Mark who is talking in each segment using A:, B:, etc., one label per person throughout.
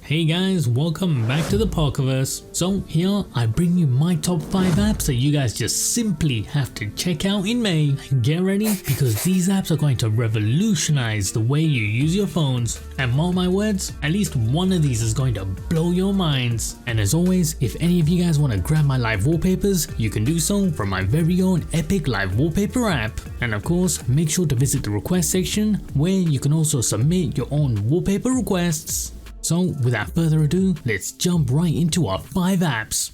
A: Hey guys, welcome back to the Parkerverse. So here I bring you my top 5 apps that you guys just simply have to check out in May. Get ready because these apps are going to revolutionize the way you use your phones. And mark my words, at least one of these is going to blow your minds. And as always, if any of you guys want to grab my live wallpapers, you can do so from my very own epic live wallpaper app. And of course, make sure to visit the request section where you can also submit your own wallpaper requests. So without further ado, let's jump right into our 5 apps.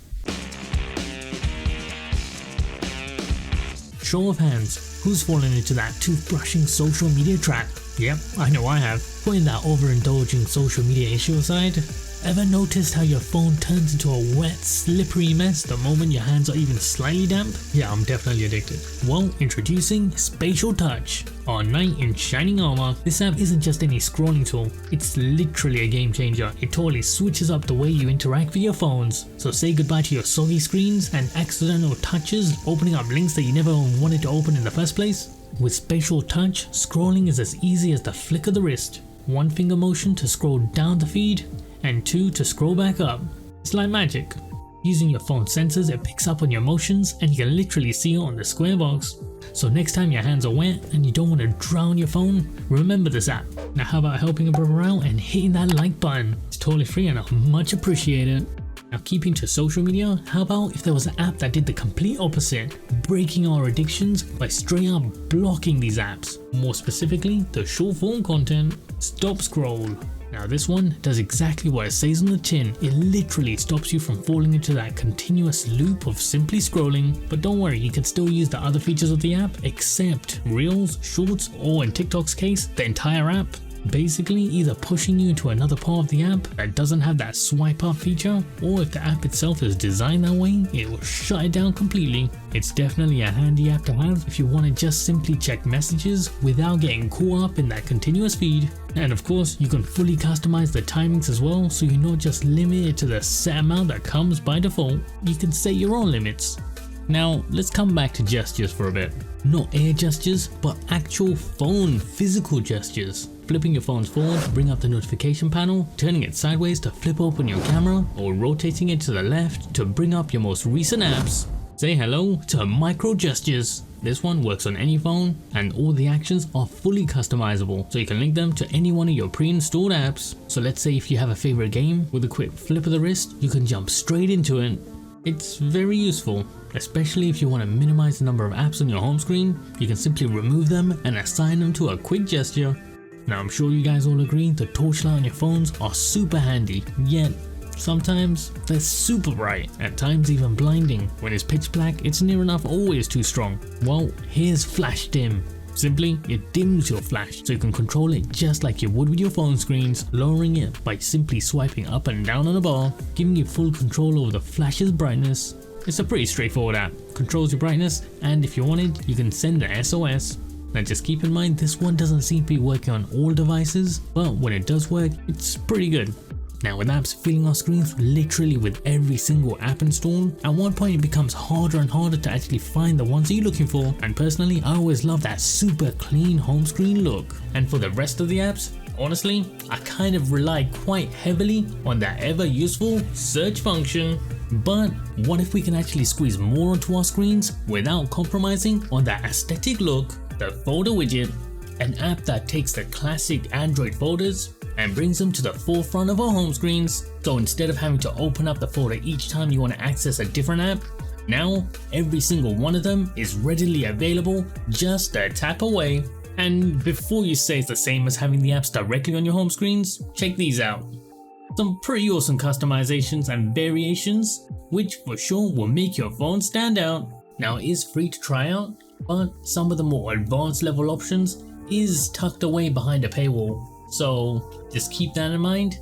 A: Show of hands, who's fallen into that toothbrushing social media trap? Yep, I know I have. Putting that overindulging social media issue aside, ever noticed how your phone turns into a wet, slippery mess the moment your hands are even slightly damp? Yeah, I'm definitely addicted. Well, introducing Spatial Touch, our knight in shining armor. This app isn't just any scrolling tool, it's literally a game changer. It totally switches up the way you interact with your phones. So say goodbye to your soggy screens and accidental touches, opening up links that you never wanted to open in the first place. With Spatial Touch, scrolling is as easy as the flick of the wrist. 1 finger motion to scroll down the feed, and 2 to scroll back up. It's like magic. Using your phone sensors, it picks up on your motions and you can literally see it on the square box. So next time your hands are wet and you don't want to drown your phone, remember this app. Now how about helping a brother out and hitting that like button? It's totally free and I much appreciate it. Now keeping to social media, how about if there was an app that did the complete opposite, breaking our addictions by straight up blocking these apps. More specifically, the short form content. Stop Scroll. Now this one does exactly what it says on the tin. It literally stops you from falling into that continuous loop of simply scrolling. But don't worry, you can still use the other features of the app except Reels, Shorts, or in TikTok's case, the entire app. Basically either pushing you into another part of the app that doesn't have that swipe up feature, or if the app itself is designed that way, it will shut it down completely. It's definitely a handy app to have if you want to just simply check messages without getting caught up in that continuous feed. And of course, you can fully customize the timings as well, so you're not just limited to the set amount that comes by default. You can set your own limits. Now let's come back to gestures for a bit. Not air gestures, but actual phone physical gestures. Flipping your phones forward to bring up the notification panel, turning it sideways to flip open your camera, or rotating it to the left to bring up your most recent apps. Say hello to micro gestures. This one works on any phone and all the actions are fully customizable, so you can link them to any one of your pre-installed apps. So let's say if you have a favorite game, with a quick flip of the wrist, you can jump straight into it. It's very useful, especially if you want to minimize the number of apps on your home screen. You can simply remove them and assign them to a quick gesture. Now I'm sure you guys all agree the torchlight on your phones are super handy, yet sometimes they're super bright, at times even blinding. When it's pitch black, it's near enough always too strong. Well, here's Flash Dim. Simply, it dims your flash so you can control it just like you would with your phone screens, lowering it by simply swiping up and down on a bar, giving you full control over the flash's brightness. It's a pretty straightforward app, controls your brightness, and if you wanted, you can send an SOS. Now just keep in mind this one doesn't seem to be working on all devices, but when it does work, it's pretty good. Now with apps filling our screens literally with every single app installed, at one point it becomes harder and harder to actually find the ones that you're looking for, and personally I always love that super clean home screen look. And for the rest of the apps, honestly, I kind of rely quite heavily on that ever useful search function. But what if we can actually squeeze more onto our screens without compromising on that aesthetic look? The Folder Widget, an app that takes the classic Android folders and brings them to the forefront of our home screens. So instead of having to open up the folder each time you want to access a different app, now every single one of them is readily available just a tap away. And before you say it's the same as having the apps directly on your home screens, check these out. Some pretty awesome customizations and variations, which for sure will make your phone stand out. Now it is free to try out, but some of the more advanced level options is tucked away behind a paywall. So just keep that in mind,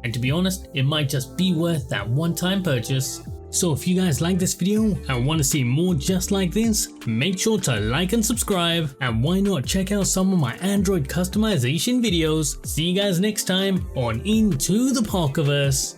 A: and to be honest, it might just be worth that one-time purchase. So if you guys like this video and want to see more just like this, make sure to like and subscribe, and why not check out some of my Android customization videos. See you guys next time on Into the Parkerverse.